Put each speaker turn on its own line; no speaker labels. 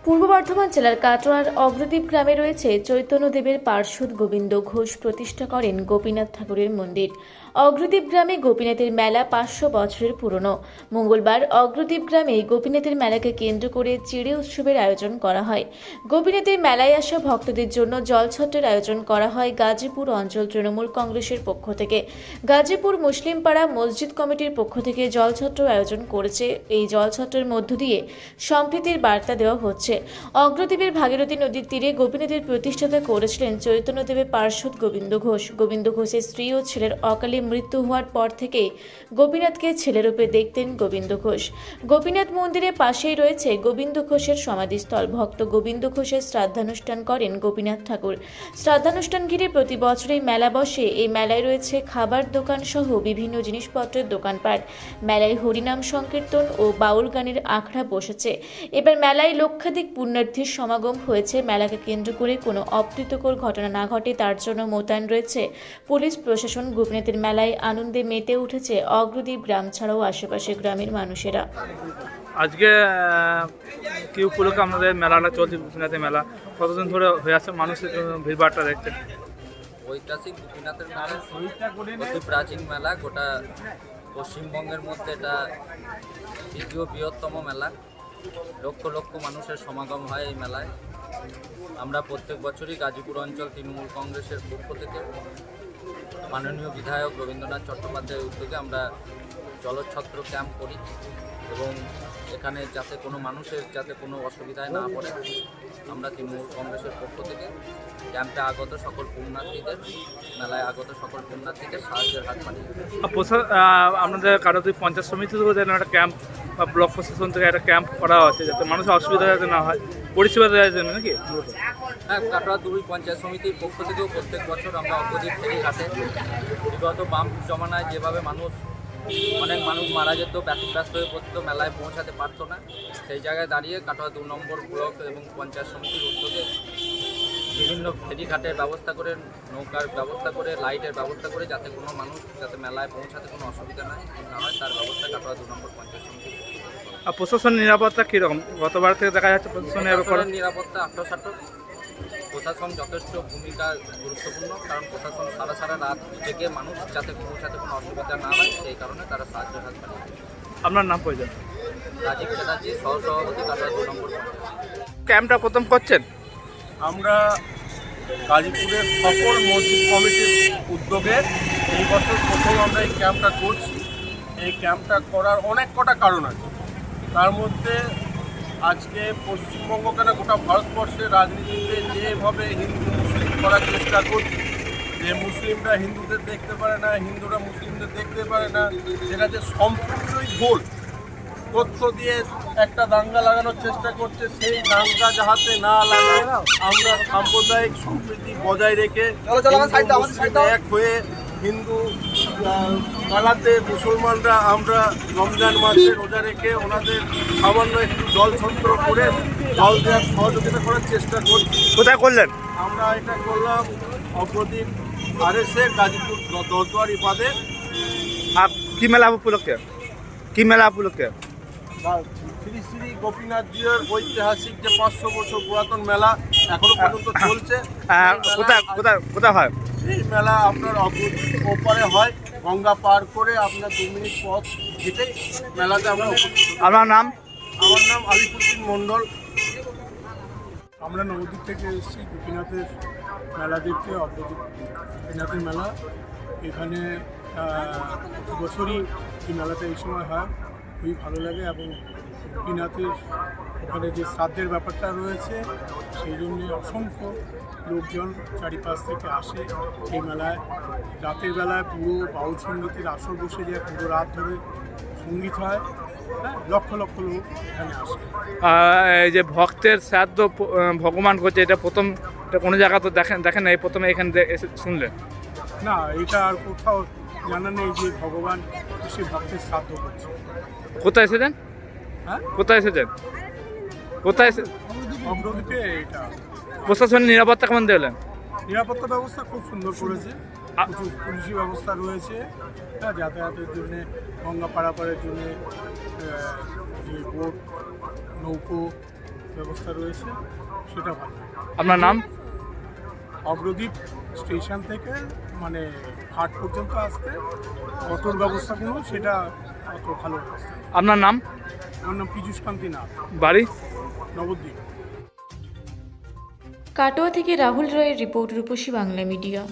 পূর্ব বর্ধমান জেলার কাটোয়ার অগ্রদ্বীপ গ্রামে রয়েছে চৈতন্যদেবের পার্শ্বদ গোবিন্দ ঘোষ প্রতিষ্ঠা করেন গোপীনাথ ঠাকুরের মন্দির। অগ্রদ্বীপ গ্রামে গোপীনাথের মেলা 500 বছরের পুরনো। মঙ্গলবার অগ্রদ্বীপ গ্রামে গোপীনাথের মেলাকে কেন্দ্র করে চিড়ে উৎসবের আয়োজন করা হয়। গোপীনাথের মেলায় আসা ভক্তদের জন্য জলছত্রের আয়োজন করা হয় গাজীপুর অঞ্চল তৃণমূল কংগ্রেসের পক্ষ থেকে। গাজীপুর মুসলিম পাড়া মসজিদ কমিটির পক্ষ থেকে জলছত্র আয়োজন করেছে। এই জলছত্রের মধ্য দিয়ে সম্প্রীতির বার্তা দেওয়া হচ্ছে। অগ্রদ্বীপের ভাগীরথী নদীর তীরে গোপীনাথের প্রতিষ্ঠাতা করেছিলেন চৈতন্যদেবের পার্শ্বদ গোবিন্দ ঘোষ। গোবিন্দ ঘোষের স্ত্রী ও ছেলের অকালে মৃত্যু হওয়ার পর থেকেই গোপীনাথকে ছেলেরূপে দেখতেন গোবিন্দ ঘোষ। গোপীনাথ মন্দিরের পাশেই রয়েছে গোবিন্দ ঘোষের সমাধিস্থল। ভক্ত গোবিন্দ ঘোষের শ্রাদ্ধানুষ্ঠান করেন গোপীনাথ ঠাকুর। শ্রাদ্ধানুষ্ঠান ঘিরে প্রতি বছরই মেলা বসে। এই মেলায় রয়েছে খাবার দোকান সহ বিভিন্ন জিনিসপত্রের দোকানপাট। মেলায় হরিনাম সংকীর্তন ও বাউল গানের আখড়া বসেছে। এবার মেলায় লক্ষাধিক পুণ্যার্থীর সমাগম হয়েছে। মেলাকে কেন্দ্র করে কোনো অপ্রীতিকর ঘটনা না ঘটে তার জন্য মোতায়েন রয়েছে পুলিশ প্রশাসন। গোপীনাথের মেলায় আনন্দে মেতে উঠেছে অগ্রদ্বীপ গ্রাম ছাড়াও আশেপাশের গ্রামের মানুষেরা।
আজকে কি উপলক্ষে আমাদের মেলাটা চলছে? গোপীনাথের মেলা কতদিন ধরে হয়ে আছে? মানুষের ভিড়ভাড়টা দেখছেন।
ঐতিহাসিক গোপীনাথের মেলা অতি প্রাচীন মেলা। গোটা পশ্চিমবঙ্গের মধ্যে এটা দ্বিতীয় বৃহত্তম মেলা। লক্ষ লক্ষ মানুষের সমাগম হয় এই মেলায়। আমরা প্রত্যেক বছরই গাজীপুর অঞ্চল তৃণমূল কংগ্রেসের পক্ষ থেকে মাননীয় বিধায়ক রবীন্দ্রনাথ চট্টোপাধ্যায়ের উদ্যোগে আমরা জলছত্র ক্যাম্প করি এবং এখানে যাতে কোনো মানুষের যাতে কোনো অসুবিধায় না পড়ে আমরা তৃণমূল কংগ্রেসের পক্ষ থেকে ক্যাম্পে আগত সকল পুণ্যার্থীদের, মেলায় আগত সকল পুণ্যার্থীদের সাহায্যের হাত বাড়িয়ে
আপনাদের কাটোয়ার পঞ্চায়েত সমিতি থেকে যেন একটা ক্যাম্প বা ব্লক প্রশাসন থেকে একটা ক্যাম্প করা হচ্ছে যাতে মানুষের অসুবিধা যাতে না হয়, পরিষেবা দেওয়ার জন্য নাকি?
হ্যাঁ, কাটোয়া 2 পঞ্চায়েত সমিতির পক্ষ থেকেও প্রত্যেক বছর আমরা অগ্রদ্বীপ ফেরিঘাটে বিগত বাম জমানায় যেভাবে অনেক মানুষ মারা যেত, ব্যতিব্যস্ত হয়ে পড়তো, মেলায় পৌঁছাতে পারতো না, সেই জায়গায় দাঁড়িয়ে কাটোয়া 2 নম্বর ব্লক এবং পঞ্চায়েত সমিতির উদ্যোগে বিভিন্ন ফেরিঘাটের ব্যবস্থা করে, নৌকার ব্যবস্থা করে, লাইটের ব্যবস্থা করে যাতে কোনো মানুষ যাতে মেলায় পৌঁছাতে কোনো অসুবিধা না হয় তার ব্যবস্থা কাটোয়া 2 নম্বর পঞ্চায়েত সমিতি।
আর প্রশাসন নিরাপত্তা কীরকম? গতবার থেকে দেখা যাচ্ছে প্রশাসনের
নিরাপত্তা আট্টসাট্ট। প্রশাসন যথেষ্ট ভূমিকা গুরুত্বপূর্ণ, কারণ প্রশাসন সারা রাত জেগে মানুষ যাতে পৌঁছাতে কোনো অসুবিধা না হয় সেই কারণে তারা সাহায্য হাত বাড়িয়ে।
আপনার নাম প্রয়োজন?
রাজীব চ্যাটার্জি, সহসভাপতি, কাটোয়া 2 নম্বর।
ক্যাম্পটা প্রথম করছেন?
আমরা গাজীপুরের সকল মসজিদ কমিটির উদ্যোগে এই বছর প্রথম আমরা এই ক্যাম্পটা করছি। এই ক্যাম্পটা করার অনেক কটা কারণ আছে। তার মধ্যে আজকে পশ্চিমবঙ্গ কেন গোটা ভারতবর্ষের রাজনীতিতে যেভাবে হিন্দু মুসলিম করার চেষ্টা করছে, যে মুসলিমরা হিন্দুদের দেখতে পারে না, হিন্দুরা মুসলিমদের দেখতে পারে না, সেটা যে সম্পূর্ণই ভুল তথ্য দিয়ে একটা দাঙ্গা লাগানোর চেষ্টা করছে। সেই দাঙ্গা যাহাতে না লাগায় আমরা সাম্প্রদায়িক সম্প্রীতি বজায় রেখে এক হয়ে হিন্দু পালাতে মুসলমানরা আমরা রমজান মাসে রোজা রেখে ওনাদের সামান্য একটু জলছত্র করে জল দেওয়ার সহযোগিতা করার চেষ্টা করছি।
কোথায় করলেন?
আমরা এটা করলাম অগ্রদ্বীপ RSA গাজীপুর 10দুয়ারি বাদে।
কি মেলা উপলক্ষে? কি মেলা উপলক্ষে?
শ্রী শ্রী গোপীনাথ জিউর ঐতিহাসিক যে 500 বছর পুরাতন মেলা এখনো পর্যন্ত চলছে।
কোথায় হয়
এই মেলা? আপনার অগ্রদ্বীপ ওপারে হয়, গঙ্গা পার করে আপনার 2 মিনিট পথ হেঁটেই মেলাতে আমরা উপস্থিত।
আপনার নাম?
আমার নাম আলিপুদ্দিন মণ্ডল।
আমরা নবদ্বীপ থেকে এসেছি গোপীনাথের মেলা দেখতে। অগ্রদ্বীপ গোপীনাথের মেলা এখানে প্রতি বছরই এই মেলাটা এই সময় হয়, খুবই ভালো লাগে। এবং গোপীনাথের ওখানে যে শ্রাদ্ধের ব্যাপারটা রয়েছে সেই জন্যে অসংখ্য লোকজন চারিপাশ থেকে আসে এই মেলায়। রাতের বেলায় পুরো বাউল সঙ্গীতের আসর বসে যায়, পুরো রাত ধরে সঙ্গীত হয়। হ্যাঁ, লক্ষ লক্ষ লোক এখানে আসে।
এই যে ভক্তের শ্রাদ্ধ ভগবান করছে, এটা প্রথম, এটা কোনো জায়গা তো দেখেন না, এই প্রথমে এখানে এসে শুনলেন?
না, এটা আর কোথাও জানা নেই যে ভগবান এসে ভক্তের শ্রাদ্ধ করছে।
কোথায় এসেছেন?
হ্যাঁ,
কোথায় এসেছেন? কোথায়
অগ্রদ্বীপে। এটা
প্রশাসনের নিরাপত্তা কেমন দেখলেন?
নিরাপত্তা ব্যবস্থা খুব সুন্দর করেছে, প্রচুর পুলিশি ব্যবস্থা রয়েছে। হ্যাঁ, যাতায়াতের জন্যে, গঙ্গা পারাপারের জন্যে যে বোট, নৌকো ব্যবস্থা রয়েছে, সেটা ভালো।
আপনার নাম?
অগ্রদ্বীপ স্টেশন থেকে মানে ঘাট পর্যন্ত আসতে অটোর ব্যবস্থাগুলো সেটা অত ভালো ব্যবস্থা নেই।
আপনার নাম?
আমার নাম পীযূষ কান্তি নাথ,
বাড়ি?
নবদ্বীপ।
কাটোয়া থেকে রাহুল রয়ের রিপোর্ট, রূপসী বাংলা মিডিয়া।